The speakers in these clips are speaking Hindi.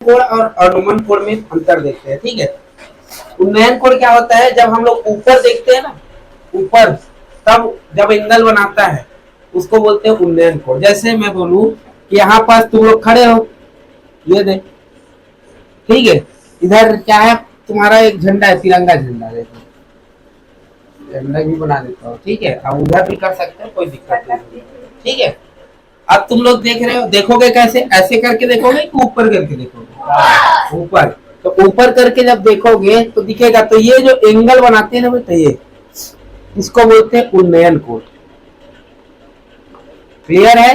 कोण और अनुमान कोण में अंतर देखते हैं। ठीक है, उन्नयन कोण क्या होता है, जब हम लोग ऊपर देखते हैं ना, ऊपर, तब जब एंगल बनाता है उसको बोलते हैं उन्नयन कोण। जैसे मैं बोलूं कि यहाँ पास तुम लोग खड़े हो, ये देख, ठीक है, इधर क्या है, तुम्हारा एक झंडा है, तिरंगा झंडा, देखो झंडा भी बना देता हूँ। ठीक है, अब उधर भी कर सकते हैं, कोई दिक्कत नहीं। ठीक है, अब तुम लोग देख रहे हो, देखोगे कैसे, ऐसे करके देखोगे कि ऊपर करके देखोगे? ऊपर। तो ऊपर करके जब देखोगे तो दिखेगा, तो ये जो एंगल बनाते हैं ना बेटा, ये इसको बोलते हैं उन्नयन कोण। क्लियर है?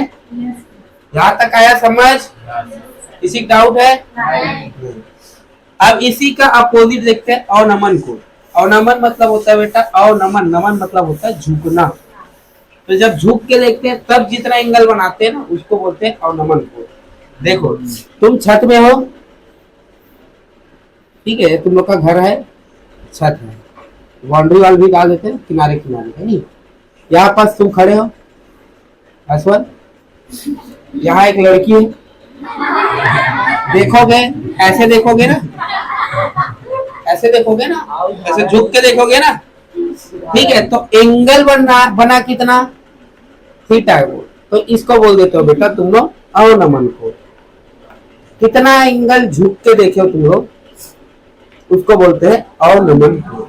यहाँ तक आया समझ? किसी डाउट है? अब इसी का अपोजिट देखते हैं, अवनमन कोण। अवनमन मतलब होता है बेटा, अवनमन, नमन मतलब होता है झुकना। तो जब झुक के देखते हैं तब जितना एंगल बनाते हैं ना, उसको बोलते हैं अवनमन कोण। देखो, तुम छत में हो, ठीक है, तुम लोग का घर है, छत है, बाउंड्री वाल भी डाल देते हैं किनारे किनारे, है नहीं? यहाँ पास तुम खड़े हो अश्वन, यहाँ एक लड़की है, देखोगे, ऐसे देखोगे ना, ऐसे देखोगे ना, ऐसे झुक के देखोगे ना, ठीक है, तो एंगल बना कितना, थीटा। तो इसको बोल देते हो बेटा तुम लोग अवनमन कोण। कितना एंगल झुक के देखे हो तुम लोग, उसको बोलते हैं अवनमन कोण।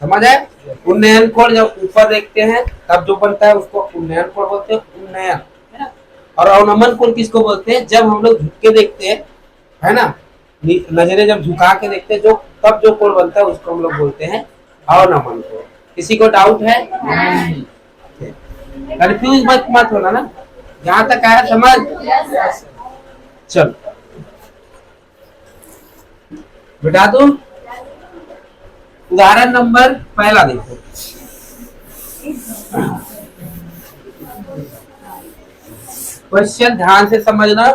समझ है? उन्नयन कोण जब ऊपर देखते हैं तब जो बनता है उसको उन्नयन कोण बोलते हैं, उन्नयन, है ना? और अवनमन कोण किसको बोलते हैं, जब हम लोग झुक के देखते हैं, है ना, नजरें जब झुका के देखते हैं, जो तब जो कोण बनता है उसको हम लोग बोलते हैं अवनमन कोण। किसी को डाउट है? कंफ्यूज मत होना ना, जहां तक आया समझ? चल बिठा दो। उदाहरण नंबर पहला देखो, क्वेश्चन ध्यान से समझना।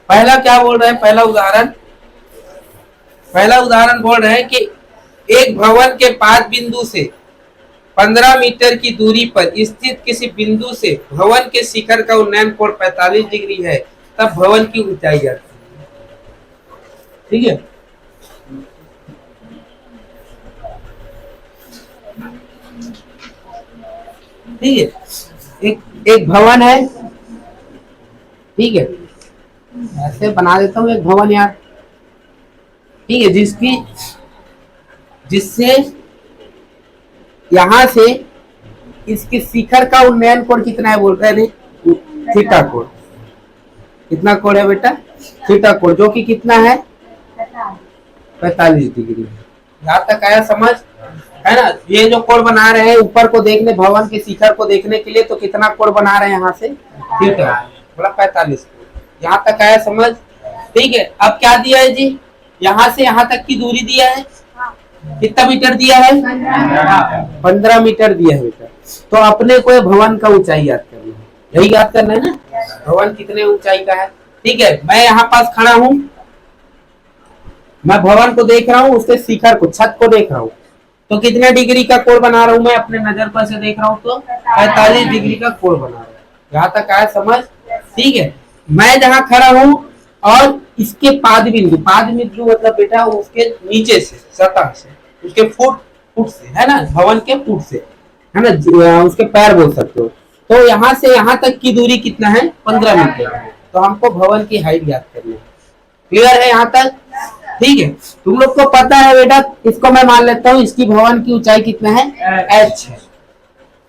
पहला क्या बोल रहे हैं, पहला उदाहरण बोल रहे हैं कि एक भवन के 5 बिंदु से 15 मीटर की दूरी पर स्थित किसी बिंदु से भवन के शिखर का उन्नयन कोण 45 डिग्री है, तब भवन की ऊंचाई जाती है। ठीक है, ठीक है, एक भवन है, ठीक है, ऐसे बना देता हूँ एक भवन यार, ठीक है, जिससे यहां से इसके शिखर का उन्नयन कोण कितना है बोल रहे हैं, थीटा कोण। कितना कोण है बेटा, थीटा कोण, जो कि कितना है 45 डिग्री। यहां तक आया समझ, है ना? ये जो कोण बना रहे हैं ऊपर को देखने, भवन के शिखर को देखने के लिए, तो कितना कोण बना रहे हैं यहाँ से, थीटा, बोला 45। यहाँ तक आया समझ? ठीक है, अब क्या दिया है जी, यहाँ से यहाँ तक की दूरी दिया है, कितना मीटर दिया है, 15 मीटर दिया है बेटा। तो अपने को भवन का ऊंचाई याद करना है, यही याद करना है ना, भवन कितने ऊंचाई का है। ठीक है, मैं यहाँ पास खड़ा हूँ, मैं भवन को देख रहा हूँ, उसके शिखर को, छत को देख रहा हूँ, तो कितने डिग्री का कोण बना रहा हूँ मैं, अपने नजर पर से देख रहा हूँ तो 45 डिग्री का कोण बना रहा हूँ। यहाँ तक आया समझ? ठीक है, मैं जहाँ खड़ा हूँ और इसके पाद बिंदु मतलब बेटा उसके नीचे से, सतह से, उसके फुट से, है ना, भवन के फुट से, है ना, उसके पैर बोल सकते हो। तो यहाँ से यहाँ तक की दूरी कितना है, 15 मीटर। तो हमको भवन की हाइट याद करनी है। क्लियर है यहाँ तक? ठीक है, तुम लोग को पता है बेटा, इसको मैं मान लेता हूँ, इसकी भवन की ऊंचाई कितना है, h है।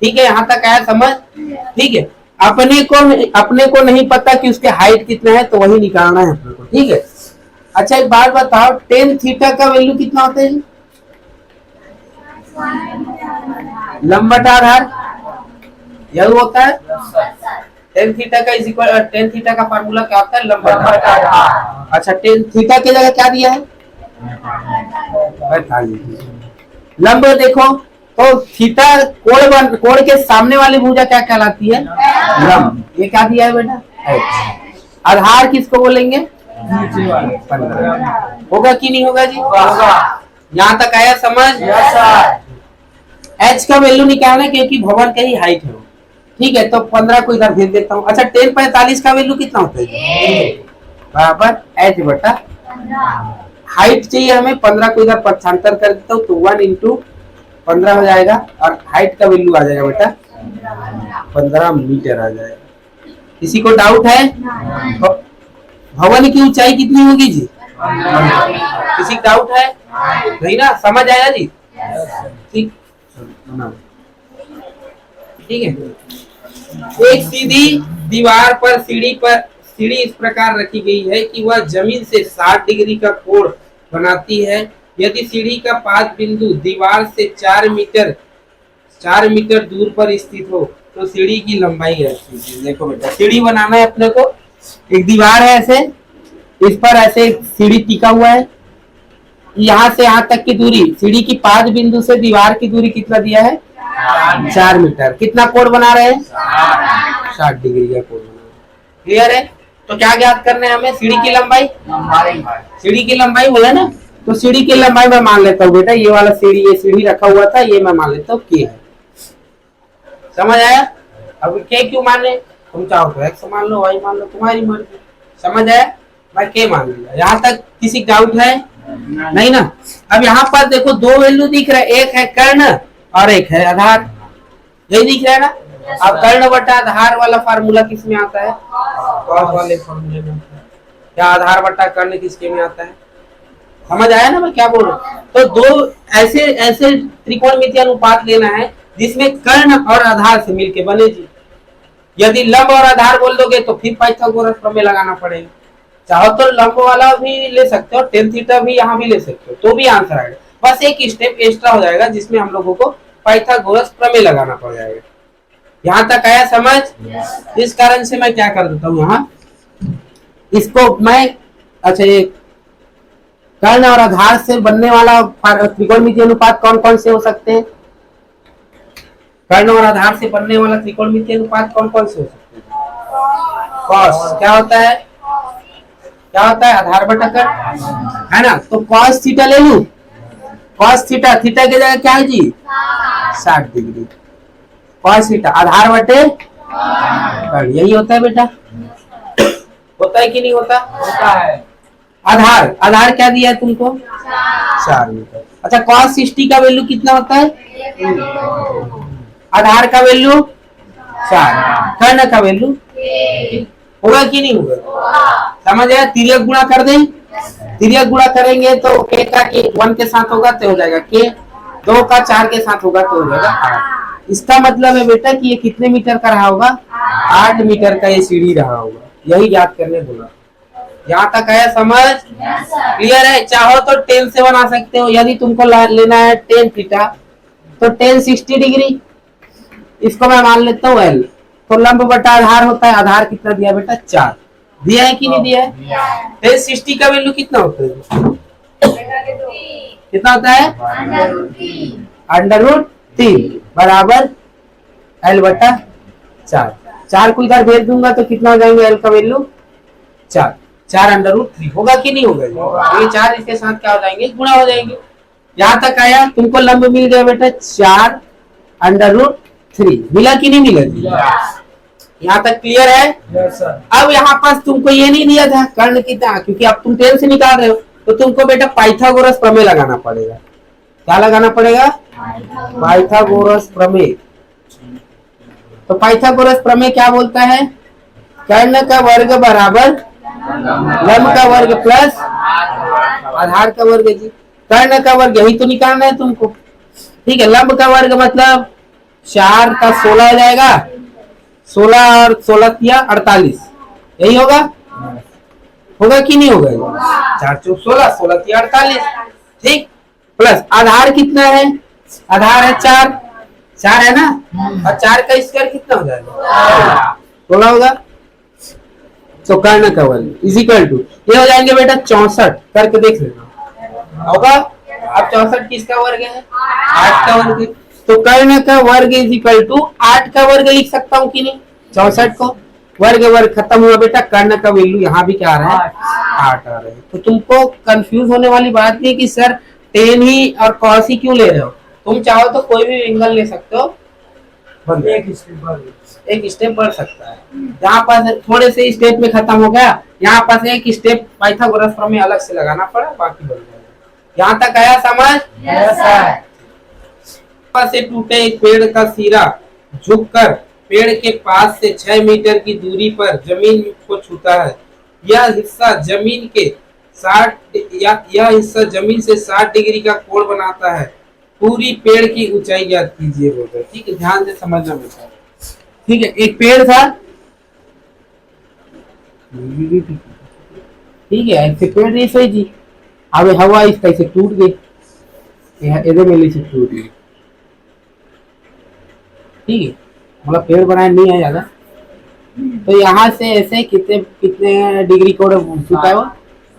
ठीक है, यहाँ तक आया समझ? ठीक है, अपने को नहीं पता कि उसके हाइट कितना है, तो वही निकालना है अपने को। ठीक है, अच्छा एक बात बताओ, tan थीटा का वैल्यू कितना होता है? लंबटा आधार, यही होता है। tan थीटा का फार्मूला क्या होता है, लंबटा आधार। अच्छा, tan थीटा की जगह क्या दिया है, 45। लंब देखो, तो थीटा कोण के सामने वाली भुजा क्या कहलाती है, लंब। ये क्या दिया है बेटा, h। आधार किसको बोलेंगे, 15। होगा कि नहीं होगा जी? यहाँ तक आया समझ? h का वैल्यू निकालना, क्योंकि भवन का ही हाइट है। ठीक है, तो 15 को इधर भेज देता हूँ। अच्छा, tan 45 का वैल्यू कितना होता है? बराबर h बटा हाइट चाहिए हमें 15 को इधर पक्षांतर कर देता हूँ तो 1 इंटू 15 हो जाएगा और हाइट का वैल्यू आ जाएगा बेटा 15 मीटर आ जाएगा। किसी को डाउट है? भवन की ऊंचाई कितनी होगी जी? किसी को डाउट है? नहीं ना, समझ आया जी? ठीक ठीक है। एक सीधी दीवार पर सीढ़ी इस प्रकार रखी गई है कि वह जमीन से 60 डिग्री का कोण बनाती है। यदि सीढ़ी का पाद बिंदु दीवार से 4 मीटर दूर पर स्थित हो तो सीढ़ी की लंबाई है। देखो बेटा, सीढ़ी बनाना है अपने को। एक दीवार है ऐसे, इस पर ऐसे सीढ़ी टिका हुआ है। यहाँ से यहाँ तक की दूरी, सीढ़ी की पाद बिंदु से दीवार की दूरी कितना दिया है? 4 मीटर। कितना कोण बना रहे हैं? 60 डिग्री का कोण बना रहे हैं। क्लियर है? तो क्या ज्ञात करना है हमें? सीढ़ी की लंबाई। सीढ़ी की लंबाई बोला ना, तो सीढ़ी की लंबाई मैं मान लेता हूँ बेटा, ये वाला ये सीढ़ी रखा हुआ था, ये मैं मान लेता हूँ के है। समझ आया? अब के क्यों माने? तुम चाहो तो एक्स मान लो, वाई मान लो, तुम्हारी मर्जी। समझ आया? मैं के मान लिया। यहाँ तक किसी डाउट है? नहीं ना। अब यहाँ पर देखो दो वैल्यू दिख रहा है, एक है कर्ण और एक है आधार। यही दिख रहा है ना? अब कर्ण बटा आधार वाला फार्मूला किस में आता है? कॉस वाले फार्मूले में। क्या आधार बटा कर्ण किसके में आता है? समझ आया ना मैं क्या बोल रहा हूँ? तो दो ऐसे त्रिकोणमितीय अनुपात लेना है जिसमें कर्ण और आधार से मिलके बने जी। यदि लंब और आधार बोल दोगे तो फिर पाइथागोरस प्रमेय लगाना पड़ेगा। चाहो तो लंब वाला भी ले सकते हो, टेन थीटा भी यहाँ भी ले सकते हो, तो भी आंसर आएगा। बस एक स्टेप एक्स्ट्रा हो जाएगा जिसमें हम लोगों को पाइथागोरस प्रमेय लगाना पड़ जाएगा। यहाँ तक आया समझ? इस कारण से मैं क्या कर देता हूँ, यहाँ इसको मैं, अच्छा ये कर्ण और आधार से बनने वाला त्रिकोणमितीय अनुपात कौन कौन से हो सकते हैं? कर्ण और आधार से बनने वाला त्रिकोणमितीय अनुपात कौन कौन से हो सकते हैं? कॉस क्या होता है? क्या होता है? आधार बटा कर्ण, है ना? तो कॉस थीटा ले लूं। कॉस थीटा, थीटा की जगह क्या है जी? 60 डिग्री। कॉस थीटा आधार बटे कर्ण, यही होता है बेटा। होता है कि नहीं होता? होता है। आधार क्या दिया है तुमको? 4 मीटर। अच्छा, कॉस 60 का वैल्यू कितना होता है? आधार का वैल्यू 4, कर्ण का वैल्यू होगा कि नहीं होगा? समझ आया? तिर्यक गुणा कर दें। तिर्यक गुणा करेंगे तो के का 1 के साथ होगा तो हो जाएगा के, 2 का 4 के साथ होगा तो हो जाएगा 8। इसका मतलब है बेटा कि ये कितने मीटर का रहा होगा? 8 मीटर का ये सीढ़ी रहा होगा। यही याद करने बोला। यहाँ तक आया समझ? क्लियर है? चाहो तो 10 से बना सकते हो। यदि तुमको लेना है 10 थीटा तो 10 60 डिग्री, इसको मैं मान लेता हूँ एल। तो लंब बटा आधार होता है। आधार कितना दिया बेटा? 4 दिया है कि नहीं दिया है? 10 60 का वैल्यू कितना होता है? कितना होता है? √3 बराबर एल बटा 4। 4 को इधर भेज दूंगा तो कितना हो जाएंगे? एल का वैल्यू 4 √3 होगा कि नहीं होगा? ये 4 इसके साथ क्या हो जाएंगे? गुणा हो जाएंगे। यहाँ तक आया? तुमको लंब मिल गया बेटा 4 √3। मिला कि नहीं मिला? यहाँ तक क्लियर है? अब यहाँ पास तुमको ये नहीं दिया था कर्ण कितना, क्योंकि अब तुम 10 से निकाल रहे हो तो तुमको बेटा पाइथागोरस प्रमेय लगाना पड़ेगा। क्या लगाना पड़ेगा? पाइथागोरस प्रमेय। तो पाइथागोरस प्रमेय क्या बोलता है? कर्ण का वर्ग बराबर लंब का वर्ग प्लस आधार का वर्ग जी। कर्ण का वर्ग यही तो निकालना है तुमको, ठीक है? लंब का वर्ग मतलब 4 का 16 हो जाएगा, 16 और 16 या 48, यही होगा। होगा कि नहीं होगा? 4 चौक 16, 16 या 48, ठीक। प्लस आधार कितना है? आधार है 4 है ना, और 4 का स्क्वायर कितना हो जाएगा? 16 होगा। तो कर्ण का वर्ग इज इक्वल टू ये हो जाएंगे बेटा 64। करके देख लेना होगा। अब 64 किसका वर्ग है? 8 का वर्ग। तो कर्ण का वर्ग इज इक्वल टू 8 का वर्ग लिख सकता हूँ कि नहीं? 64 को वर्ग खत्म हुआ बेटा। कर्ण का वैल्यू यहाँ भी क्या आ रहा है? 8 आ रहा है। तो तुमको कंफ्यूज होने वाली बात नहीं कि सर टेन ही और कॉस ही क्यों ले रहे हो। तुम चाहो तो कोई भी एंगल ले सकते हो, बंद, एक स्टेप बढ़ सकता है। यहाँ पास थोड़े से स्टेप में खत्म हो गया, यहाँ पास एक स्टेप पाइथागोरस प्रमेय अलग से लगाना पड़ा, बाकी बन जाएगा। यहाँ तक आया समझ? पास से टूटे एक पेड़ का सिरा झुककर पेड़ के पास से 6 मीटर की दूरी पर जमीन को छूता है। यह हिस्सा जमीन से 60 डिग्री का कोण बनाता है। पूरी पेड़ की ऊंचाई ज्ञात कीजिए बोलते हैं। ठीक है, ध्यान से समझना बेटा। ठीक है, एक पेड़ था, ठीक है, ऐसे पेड़ नहीं सही जी। अब हवा इस तरह से टूट गई, इधर में से टूट गई। ठीक है, मतलब पेड़ बनाया नहीं है ज्यादा, तो यहाँ से ऐसे कितने कितने डिग्री कोण झुका है वो?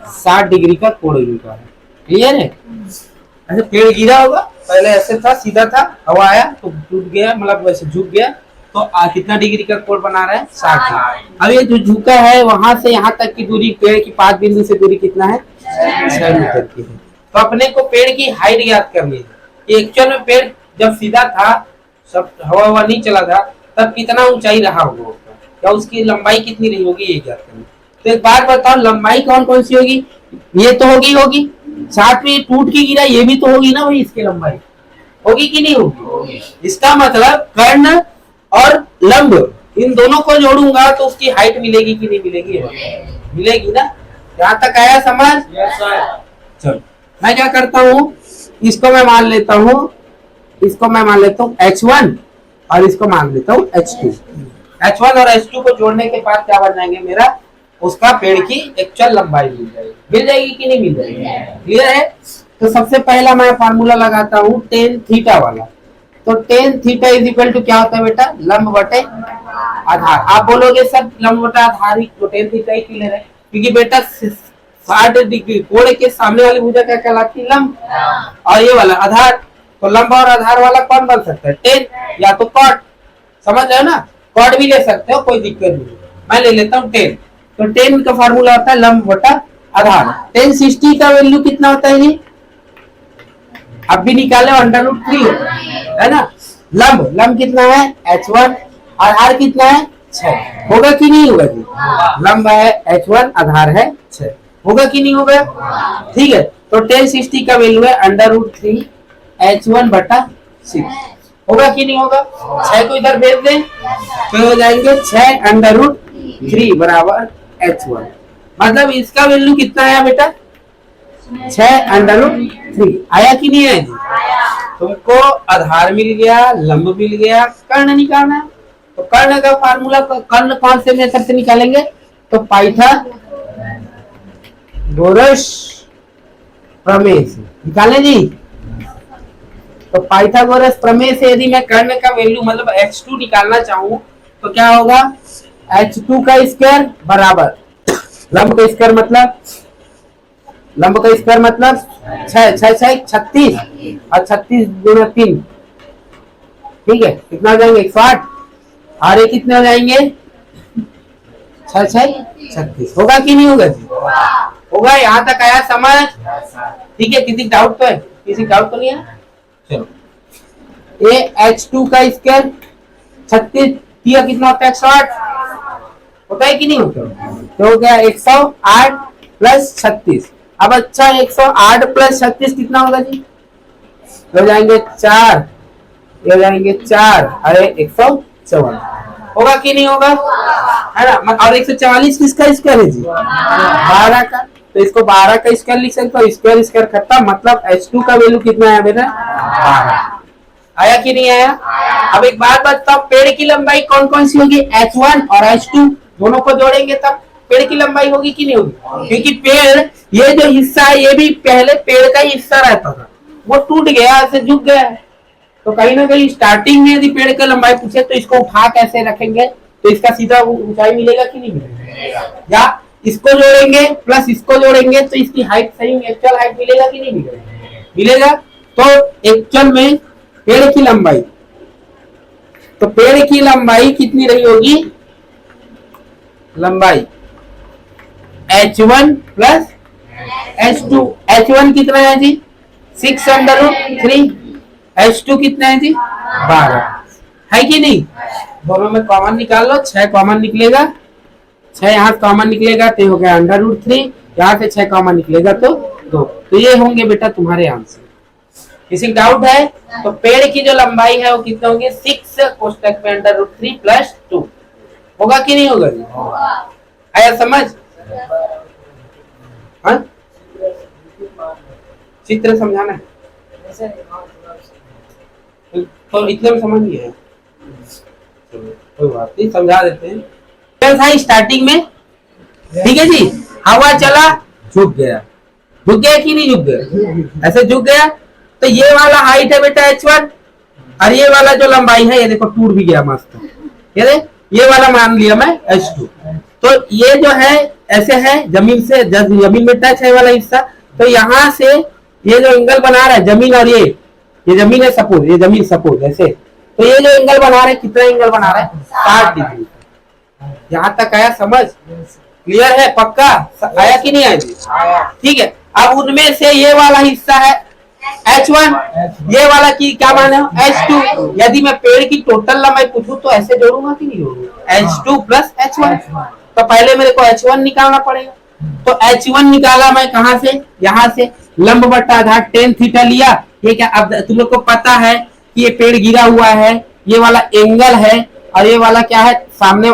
60 डिग्री का कोण झुका है। क्लियर है? ऐसे पेड़ गिरा होगा, पहले ऐसे था, सीधा था, हवा आया तो टूट गया, मतलब वैसे झुक गया, तो कितना डिग्री का कोण बना रहा है? 60 डिग्री। अब ये जो झुका है वहां से यहाँ तक की दूरी, पेड़ की 5 बिंदु से दूरी कितना है? 6 मीटर की है। तो अपने को पेड़ की हाइट ज्ञात करनी है। एक्चुअल में पेड़ जब सीधा था, सब हवा नहीं चला था, तब कितना ऊंचाई रहा होगा, या उसकी लंबाई कितनी रही होगी, ये ज्ञात करनी। तो एक बात बताओ, लंबाई कौन कौन सी होगी? ये तो होगी 60 में टूट के गिरा, ये भी तो होगी ना भाई, इसकी लंबाई होगी कि नहीं होगी? इसका मतलब कर्ण और लंब इन दोनों को जोड़ूंगा तो उसकी हाइट मिलेगी कि नहीं मिलेगी? मिलेगी ना। यहाँ तक आया समझ? चलो मैं क्या करता हूँ, इसको मैं मान लेता हूँ H1 और इसको मान लेता हूँ H2। H1 और H2 को जोड़ने के बाद क्या बन जाएंगे मेरा? उसका पेड़ की एक्चुअल लंबाई मिल जाएगी कि नहीं मिल जाएगी? क्लियर है? तो सबसे पहला मैं फार्मूला लगाता हूँ tan थीटा वाला। तो tan theta is equal to क्या होता है बेटा? लंब बटे आधार। आप बोलोगे सर लंब बटे आधार ही तो tan थीटा ही क्लियर है, क्योंकि बेटा 60 डिग्री कोण के सामने वाली भुजा क्या कहलाती है? लंब। और ये वाला आधार, तो लंब और आधार वाला कौन बन सकता है? tan या तो cot। समझ रहे हो ना? cot भी ले सकते हो, कोई दिक्कत नहीं। मैं ले लेता हूँ tan। तो tan का फार्मूला होता है लंब बटा आधार। tan 60 का वैल्यू कितना होता है जी? अब भी निकाले, √3 है ना। लंब कितना है? H1। आधार कितना है? 6। होगा कि नहीं होगा जी? लंब है H1, आधार है 6। होगा कि नहीं होगा? ठीक है, तो tan 60 का वैल्यू है √3 H1 बटा 6। होगा कि नहीं होगा? 6 को इधर भेज दें तो हो जाएंगे 6√3 बराबर H1। मतलब इसका वैल्यू कितना आया बेटा? 6√3 आया कि नहीं आया जी? तुमको आधार मिल गया, लंब मिल गया, कर्ण निकालना है। तो कर्ण का फार्मूला, कर्ण कौन से मेथड से निकालेंगे? तो पाइथागोरस प्रमेय से निकालें जी। तो पाइथागोरस प्रमेय से यदि मैं कर्ण का वैल्यू मतलब H2 निकालना चाहूँ तो क्या होगा? H2 का स्क्वायर बराबर लंब का स्क्वायर मतलब 36 और 36 गुना 3, ठीक है, कितना हो जाएंगे? 108। और ये कितने हो जाएंगे? 36। होगा कि नहीं होगा जी? होगा। यहाँ तक आया समझ? ठीक है, किसी डाउट तो है? किसी डाउट तो नहीं है? चलो, ये H2 का स्क्वायर 36 कितना होता है? 108 होता है कि नहीं होता? तो हो गया 108 प्लस 36। अब अच्छा 108 प्लस 36 कितना होगा जी? हो जाएंगे 4, हो जाएंगे 4, अरे 154। होगा कि नहीं होगा? है ना। और 144 किसका स्क्वायर है जी? 12 का। तो इसको 12 का स्क्वायर लिख सकते हो, स्क्वायर खत्म। मतलब H2 का वैल्यू कितना आया बेटा? 12। आया कि नहीं आया? अब एक बात बताओ, पेड़ की लंबाई कौन कौन सी होगी? H1 और H2 दोनों को जोड़ेंगे तब पेड़ की लंबाई होगी कि नहीं होगी? क्योंकि पेड़, ये जो हिस्सा है ये भी पहले पेड़ का ही हिस्सा रहता था, वो टूट गया, ऐसे झुक गया। तो कहीं ना कहीं स्टार्टिंग में यदि पेड़ की लंबाई पूछे तो इसको उठा कैसे रखेंगे? तो इसका सीधा ऊंचाई मिलेगा कि नहीं मिलेगा? या इसको जोड़ेंगे प्लस इसको जोड़ेंगे तो इसकी हाइट सही एक्चुअल हाइट मिलेगा कि नहीं मिलेगा? मिलेगा। तो एक्चुअल में पेड़ की लंबाई, तो पेड़ की लंबाई कितनी रही होगी? लंबाई H1 प्लस H2। H1 कितना है जी? 6√3। H2 कितना है जी? 12 है कि नहीं? दोनों में कॉमन निकाल लो, 6 कॉमन निकलेगा, 6 यहाँ कॉमन निकलेगा तो हो गया √3, यहाँ से 6 कॉमन निकलेगा तो 2। तो ये होंगे बेटा तुम्हारे आंसर। किसी डाउट है? तो पेड़ की जो लंबाई है वो कितने होंगे? 6 कोष्टक में √3 + 2 होगा कि नहीं होगा? आया समझ? हाँ, चित्र समझाना है तो इतने में समझ नहीं है, कोई बात नहीं, समझा देते हैं। था स्टार्टिंग में, ठीक है जी। हवा चला, झुक गया, झुक गया कि नहीं झुक गया? ऐसे झुक गया तो ये वाला हाइट है बेटा h1, और ये वाला जो लंबाई है ये देखो टूट भी गया मस्त, ये वाला मान लिया मैं h2। तो ये जो है ऐसे है, जमीन से जमीन में टच है वाला हिस्सा, तो यहाँ से ये जो एंगल बना रहा है जमीन, और ये जमीन है सपोज, ये जमीन सपोज ऐसे, तो ये जो एंगल बना रहा है, कितना एंगल बना रहा है? 60 डिग्री। यहाँ तक आया समझ? क्लियर है? पक्का आया कि नहीं आया? ठीक है। अब उनमें से ये वाला हिस्सा है h1, ये वाला की क्या माने h2। यदि मैं पेड़ की टोटल लंबाई पूछूं तो ऐसे जोड़ूंगा कि नहीं जोड़ूंगा? h2 + h1। तो पहले मेरे को h1 निकालना पड़ेगा, तो h1 निकाला मैं कहां से? यहाँ से लंब बट्टा आधार tan थीटा लिया। ये क्या, अब तुम लोग को पता है कि ये पेड़ गिरा हुआ है, ये वाला एंगल है, और ये वाला क्या है? सामने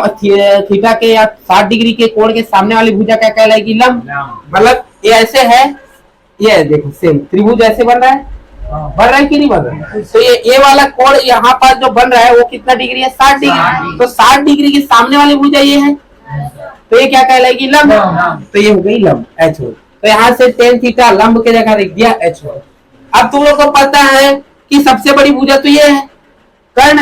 थीटा के या 60 डिग्री के कोण के सामने वाली भुजा क्या कहलाएगी? लंब। मतलब ये ऐसे है, ये देखो सेम त्रिभुज ऐसे बन रहा है, बन रहा है कि नहीं बन रहा है? तो ये वाला कोण यहाँ पर जो बन रहा है वो कितना डिग्री है? 60 डिग्री। तो 60 डिग्री के सामने वाली भुजा ये है, तो ये क्या कहलाएगी? लंब। तो ये हो गई लंब h1। तो यहाँ से tan थीटा लंब के जगह लिख दिया h1। अब तुम लोग को पता है कि सबसे बड़ी भुजा तो ये है, कर्ण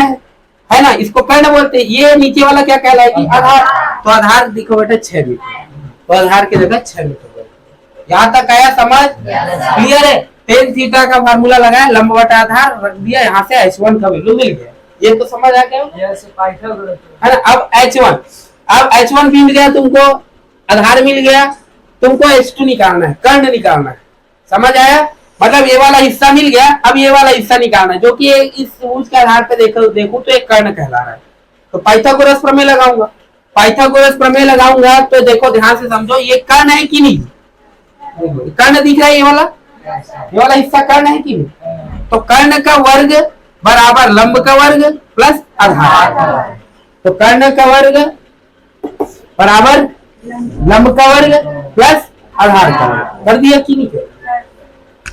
है ना? इसको कर्ण बोलते हैं। ये नीचे वाला क्या कहलाएगी? आधार। तो आधार देखो बेटा 6 मीटर, तो आधार की जगह 6 मीटर। यहाँ तक आया समझ? क्लियर है? tan थीटा का फार्मूला लगाया, लंब बटा आधार रख दिया, यहाँ से h1 का वैल्यू मिल गया। ये तो समझ आ गया है ना? अब h1 मिल गया तुमको, आधार मिल गया, तुमको h2 निकालना है, कर्ण निकालना है। समझ आया? मतलब ये वाला हिस्सा मिल गया, अब ये वाला हिस्सा निकालना है, जो कि इस त्रिभुज के आधार पे देखो तो एक कर्ण कहला रहा है। तो पाइथागोरस प्रमेय लगाऊंगा, पाइथागोरस प्रमेय लगाऊंगा तो देखो ध्यान से समझो, ये कर्ण है कि नहीं? कर्ण दिख रहा है, ये वाला हिस्सा कर्ण है कि नहीं? तो कर्ण का वर्ग बराबर लंब का वर्ग प्लस आधार। तो कर्ण का वर्ग बराबर लंब का वर्ग प्लस आधार का वर्ग कर दिया कि नहीं?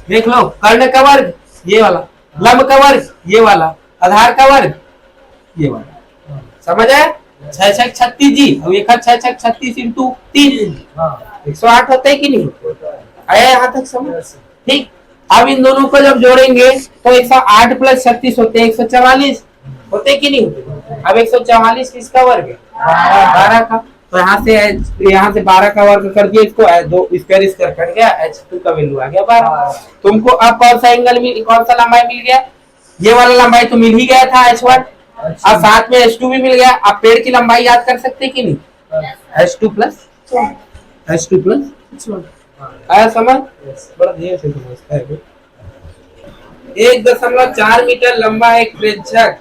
देख लो, कर्ण का वर्ग ये वाला, लंब का वर्ग ये वाला, आधार का वर्ग ये वाला। समझ आया? 6 6 36 जी, अब एक 6 6 36 इंटू 3 108 होते है कि नहीं? आया यहाँ तक समझ? ठीक। अब इन दोनों को जब जोड़ेंगे तो 108 + 36 होते हैं 144 होते कि नहीं होते? अब 144 किसका वर्ग है? 12 का। तो यहाँ से 12 का वर्ग कर दिया, इसको दो स्क्वायर कट गया, h2 का वैल्यू आ गया 12। तुमको अब कौन सा एंगल कौन सा लंबाई मिल गया? ये वाला लंबाई तो मिल ही गया था h1, अब साथ में h2 भी मिल गया। आप पेड़ की लंबाई याद कर सकते कि नहीं? h2 + h1 आया समझ? बड़ा ध्यान से समझता है। 1.4 मीटर लंबा एक प्रेक्षक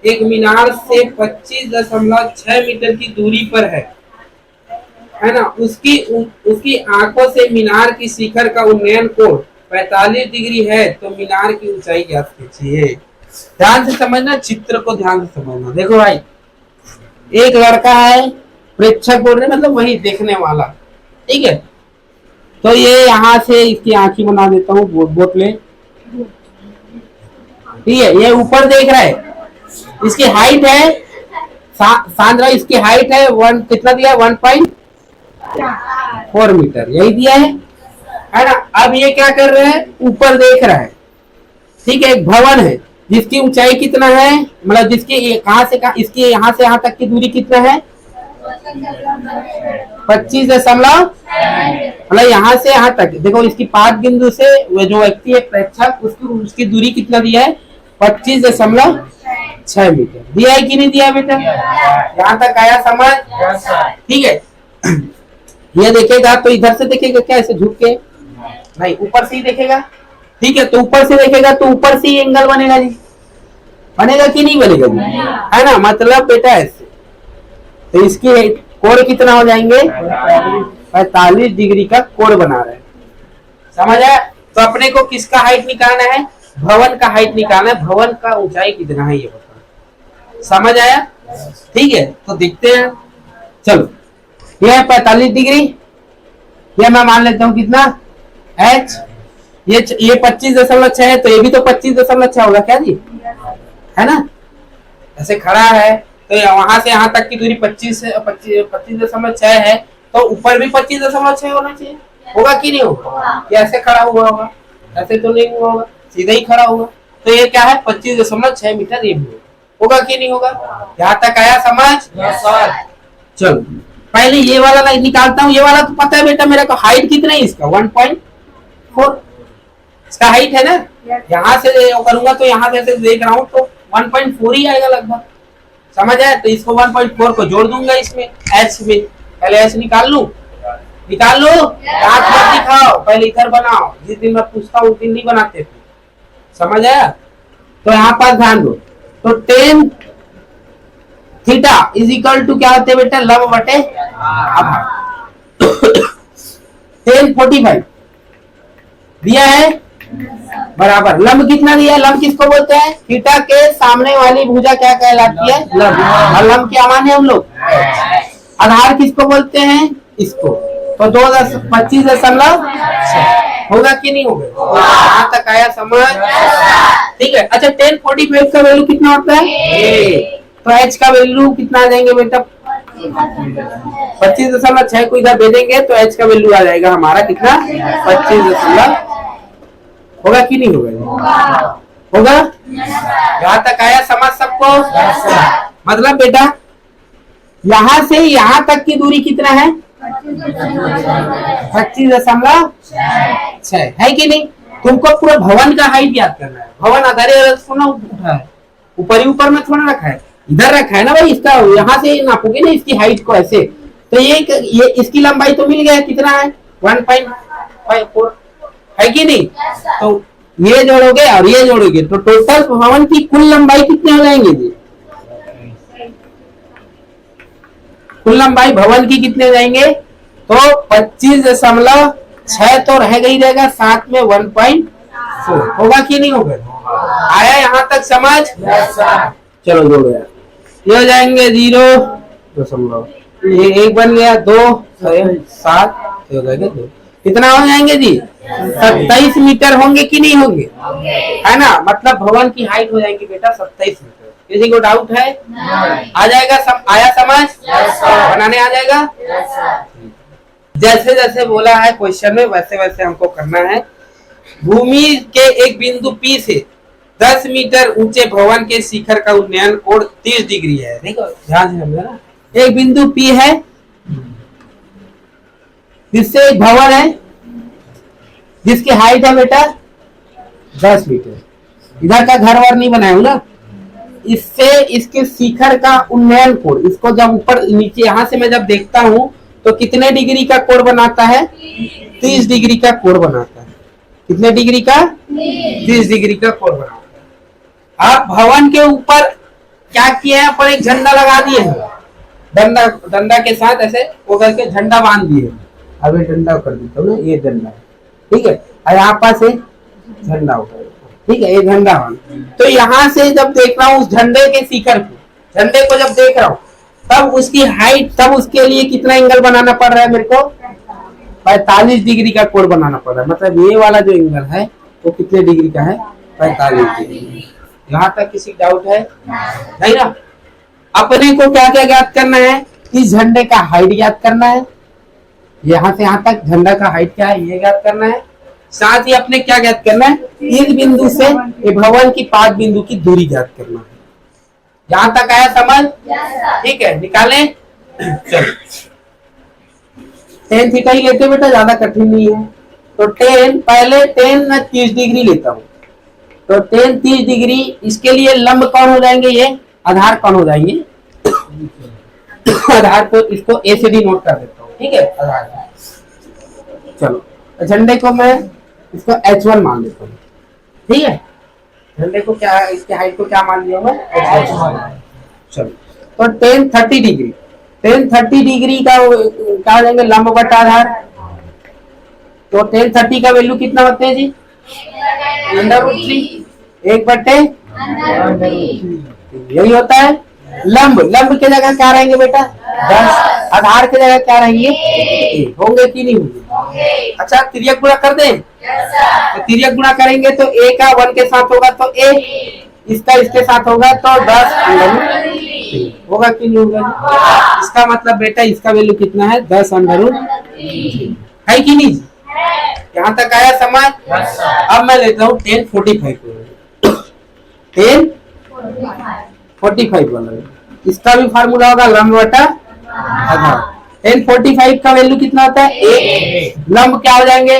एक मीनार से 25.6 मीटर की दूरी पर है ना? उसकी आंखों से मीनार की शिखर का उन्नयन कोण 45 डिग्री है, तो मीनार की ऊंचाई ज्ञात कीजिए। ध्यान से समझना, चित्र को ध्यान से समझना। देखो भाई, एक लड़का है, प्रेक्षक बोल रहे मतलब वही देखने वाला, ठीक है? तो ये यहाँ से इसकी आंखें बना देता हूँ, बोतलें, ठीक है? ये ऊपर देख रहा है, इसकी हाइट है सांद्रा, इसकी हाइट है कितना दिया? 1.4 मीटर, यही दिया है ना? अब ये क्या कर रहे हैं? ऊपर देख रहा है, ठीक है? एक भवन है जिसकी ऊंचाई कितना है, मतलब जिसकी कहां से कहां, इसकी यहाँ से यहाँ तक की दूरी कितना है? 25.6, मतलब यहाँ से यहाँ तक। देखो इसकी 5 बिंदु से वो जो व्यक्ति है प्रेक्षक, उसकी दूरी कितना दिया है? 25.6 मीटर दिया है कि नहीं दिया बेटा? यहाँ तक आया समझ? ठीक है। ये देखेगा तो इधर से देखेगा क्या, ऐसे झुक के नहीं, ऊपर से ही देखेगा, ठीक है? तो ऊपर से देखेगा तो ऊपर से ही एंगल बनेगा जी, बनेगा कि नहीं बनेगा जी, है ना, मतलब बेटा ऐसे, तो इसकी कोण कितना हो जाएंगे, 45 डिग्री का कोण बना रहे हैं, समझ आया। तो अपने को किसका हाइट निकालना है, भवन का हाइट निकालना है, भवन का ऊंचाई कितना है ये बताना, समझ आया, ठीक है। तो देखते हैं, चलो ये है 45 डिग्री, ये मैं मान लेता हूँ कितना h, ये 25.6 है, तो ये भी तो 25.6 होगा क्या जी, है ना, ऐसे खड़ा है तो वहां से यहाँ तक की दूरी 25.6 है, तो ऊपर भी 25.6 होना चाहिए, होगा कि नहीं होगा, ये ऐसे खड़ा हुआ होगा, ऐसे तो नहीं हुआ होगा, सीधा ही खड़ा हुआ, तो ये क्या है 25.6 मीटर, ये भी होगा कि नहीं होगा, यहाँ तक आया समझ। चलो पहले ये वाला लाइन निकालता हूँ, ये वाला तो पता है बेटा मेरे को हाइट कितना है इसका, 1.4 इसका हाइट है ना, यहाँ से करूंगा तो यहाँ से देख रहा हूँ तो 1.4 ही आएगा लगभग, समझ आया। तो इसको 1.4 को जोड़ दूंगा इसमें h में, पहले h निकाल लूं, निकाल लो, हाथ मत दिखाओ, पहले इधर बनाओ, जिस दिन मैं पूछता हूँ उस दिन नहीं बनाते थे, समझ आया। तो यहाँ पर ध्यान दो, तो tan theta is equal to क्या होते हैं बेटा, लंब बटे आधार, tan 45 दिया है बराबर, लंब कितना दिया है, लंब किसको बोलते हैं, थीटा के सामने वाली भुजा क्या कहलाती है, लंब, और लंब क्या माने हम लोग, आधार किसको बोलते हैं, इसको, तो 25.6 होगा कि नहीं होगा, यहाँ तक आया समझ, ठीक है। अच्छा tan 45 का वैल्यू कितना होता है, तो h का वैल्यू कितना आ जाएंगे बेटा, 25.6 को इधर भेजेंगे तो h का वैल्यू आ जाएगा हमारा कितना, 25. होगा कि नहीं होगा, होगा, यहाँ तक आया समझ सबको, मतलब बेटा यहाँ से यहाँ तक की दूरी कितना है, 25.6 है कि नहीं। तुमको पूरा भवन का हाइट याद करना है, भवन आधार थोड़ा उठा है, ऊपर ही ऊपर में थोड़ा रखा है, इधर रखा है ना भाई, इसका यहाँ से नापोगे ना इसकी हाइट को ऐसे, तो ये इसकी लंबाई तो मिल गया, कितना है 1.54 है कि नहीं, तो ये जोड़ोगे और ये जोड़ोगे तो टोटल भवन की कुल लंबाई कितने हो जाएंगे जी, कुल लंबाई भवन की कितने हो जाएंगे, तो 25.6 तो रह गई रहेगा, साथ में 1.4 होगा कि नहीं होगा, आया यहाँ तक समझ, चलो जोड़ो यार, ये हो जाएंगे 0.0, ये एक बन गया, 2 7 हो जाएगा 2, कितना हो जाएंगे जी, 27 मीटर होंगे कि नहीं होंगे, है ना, मतलब भवन की हाइट हो जाएगी बेटा 27 मीटर। किसी को डाउट है, आ जाएगा सब, आया समझ, बनाने आ जाएगा, जैसे जैसे बोला है क्वेश्चन में वैसे वैसे हमको करना है। भूमि के एक बिंदु P से 10 मीटर ऊंचे भवन के शिखर का उन्नयन कोण 30 डिग्री है, देखो ध्यान से समझो ना, एक बिंदु P है जिससे एक भवन है जिसकी हाइट है बेटा 10 मीटर, इधर का घर वर नहीं बनाया हूं ना, इससे इसके शिखर का उन्नयन कोण, इसको जब ऊपर नीचे यहाँ से मैं जब देखता हूं तो कितने डिग्री का कोण बनाता है, 30 डिग्री का कोण बनाता है, कितने डिग्री का, 30 डिग्री का कोण बनाता है। आप भवन के ऊपर क्या किया है, पर एक झंडा लगा दिए हैं, डंडा के साथ ऐसे वो करके झंडा बांध दिए, अब ये डंडा कर देता हूँ ना, ये डंडा है, ठीक है, और यहाँ पास एक झंडा होगा, ठीक है, ये झंडा बांध, तो यहाँ से जब देख रहा हूँ उस झंडे के शिखर को, झंडे को जब देख रहा हूँ तब उसकी हाइट, तब उसके लिए कितना एंगल बनाना पड़ रहा है मेरे को, 45 डिग्री का कोण बनाना पड़ रहा है, मतलब ये वाला जो एंगल है वो कितने डिग्री का है, 45 डिग्री। यहाँ तक किसी डाउट है नहीं ना। अपने को क्या क्या ज्ञात करना है, इस झंडे का हाइट ज्ञात करना है, यहाँ से यहाँ तक झंडा का हाइट क्या है ये ज्ञात करना है, साथ ही अपने क्या ज्ञात करना है, इस बिंदु से भवन की 5 बिंदु की दूरी ज्ञात करना है। यहाँ तक आया समझ, ठीक है, निकालें, चलो tan थीटा ही लेते बेटा, ज्यादा कठिन नहीं है, तो tan पहले tan मैं 30 डिग्री लेता हूँ, तो tan 30 डिग्री, इसके लिए लंब कौन हो जाएंगे, ये आधार कौन हो जाएंगे, आधार को इसको ए से डी नोट कर देता हूँ, ठीक है, आधार, चलो झंडे को मैं इसको H1 मान लेता हूँ, ठीक है, झंडे को क्या, इसके हाइट को क्या मान लिया होगा? चलो, तो टेन 30 डिग्री, टेन 30 डिग्री का क्या हो जाएंगे? लंब बटा आधार। तो टेन 30 का वैल्यू कितना होते हैं जी? √3, 1/, यही होता है लंब। लंब की जगह क्या रहेंगे बेटा? 10। आधार की जगह क्या रहेंगे? होंगे कि नहीं होंगे? अच्छा, तिर्यक गुणा कर दें? तो तिर्यक गुणा करेंगे तो a का 1 के साथ होगा तो a, इसका इसके साथ होगा तो 10 होगा कि नहीं होगा? इसका मतलब बेटा इसका वैल्यू कितना है? 10 √3 है कि नहीं? यहाँ तक आया समझ? अब मैं लेता हूँ 1045 1045 वाला। इसका भी फार्मूला होगा लंब बटा आधार। 1045 का वैल्यू कितना होता है? 1। लंब क्या हो जाएंगे?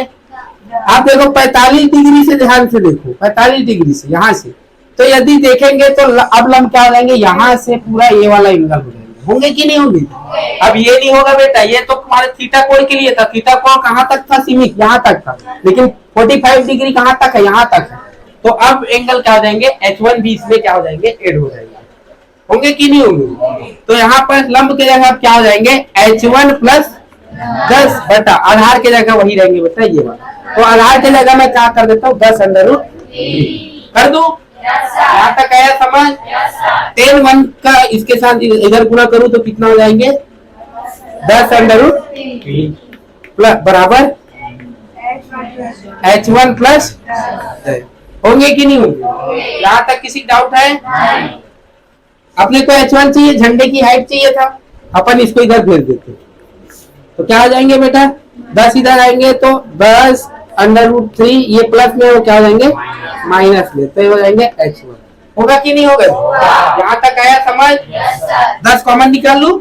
आप देखो 45 डिग्री से, ध्यान से देखो 45 डिग्री से यहाँ से, तो यदि देखेंगे तो अब लंब क्या हो जाएंगे? यहाँ से पूरा ये वाला एंगल हो जाएंगे। होंगे कि नहीं होंगे? अब ये नहीं होगा बेटा, ये तो तुम्हारे थीटा कोण के लिए था। थीटा कोण कहाँ तक था? सीमित, यहाँ तक था। लेकिन 45 डिग्री कहाँ तक है? यहाँ तक है। तो अब एंगल क्या हो जाएंगे? H1 भी इसमें क्या हो जाएंगे? ऐड हो जाएंगे। होंगे कि नहीं होंगे? तो यहाँ पर लंब के जगह क्या हो जाएंगे? H1 + 10 बटा आधार के जगह वही रहेंगे बेटा, ये वाला। तो आधार के जगह मैं क्या कर देता हूँ? 10 √3 कर दूं। यहाँ तक आया समझ? 10 1 का इसके साथ इधर गुणा करूं तो कितना हो जाएंगे? 10 √3 बराबर H1 + 10। होंगे कि नहीं होंगे? यहाँ तक किसी डाउट है? अपने को H1 चाहिए, झंडे की हाइट चाहिए था, अपन इसको इधर भेज देते। तो क्या हो जाएंगे बेटा? 10 इधर आएंगे तो 10 √3, ये प्लस में वो क्या हो जाएंगे? माइनस में, तो ये हो जाएंगे H1। होगा कि नहीं होगा? यहाँ तक आया समझ? 10 कॉमन निकाल लू?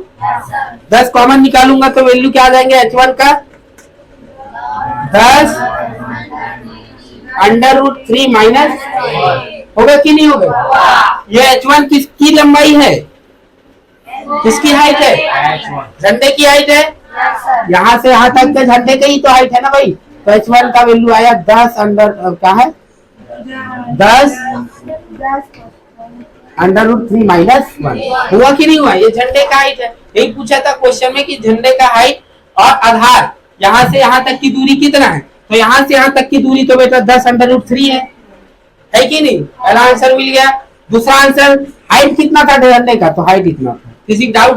10 कॉमन निकालूंगा तो वैल्यू क्या आ जाएंगे H1 का? 10 √3 माइनस, होगा कि नहीं होगा? ये H1 किसकी लंबाई है? किसकी हाइट है? झंडे की हाइट है। यहाँ से यहाँ तक के झंडे की ही तो हाइट है ना भाई। तो H1 का वैल्यू आया 10 क्या है? 10 √3 माइनस 1। हुआ कि नहीं हुआ? ये झंडे का हाइट है। यही पूछा था क्वेश्चन में कि झंडे का हाइट और आधार यहाँ से यहाँ तक की दूरी कितना है? तो यहाँ से यहाँ तक की दूरी तो बेटा 10 √3 है कि नहीं? पहला आंसर मिल गया। दूसरा आंसर, हाइट कितना था झंडे का? तो हाइट इतना था। किसी डाउट है?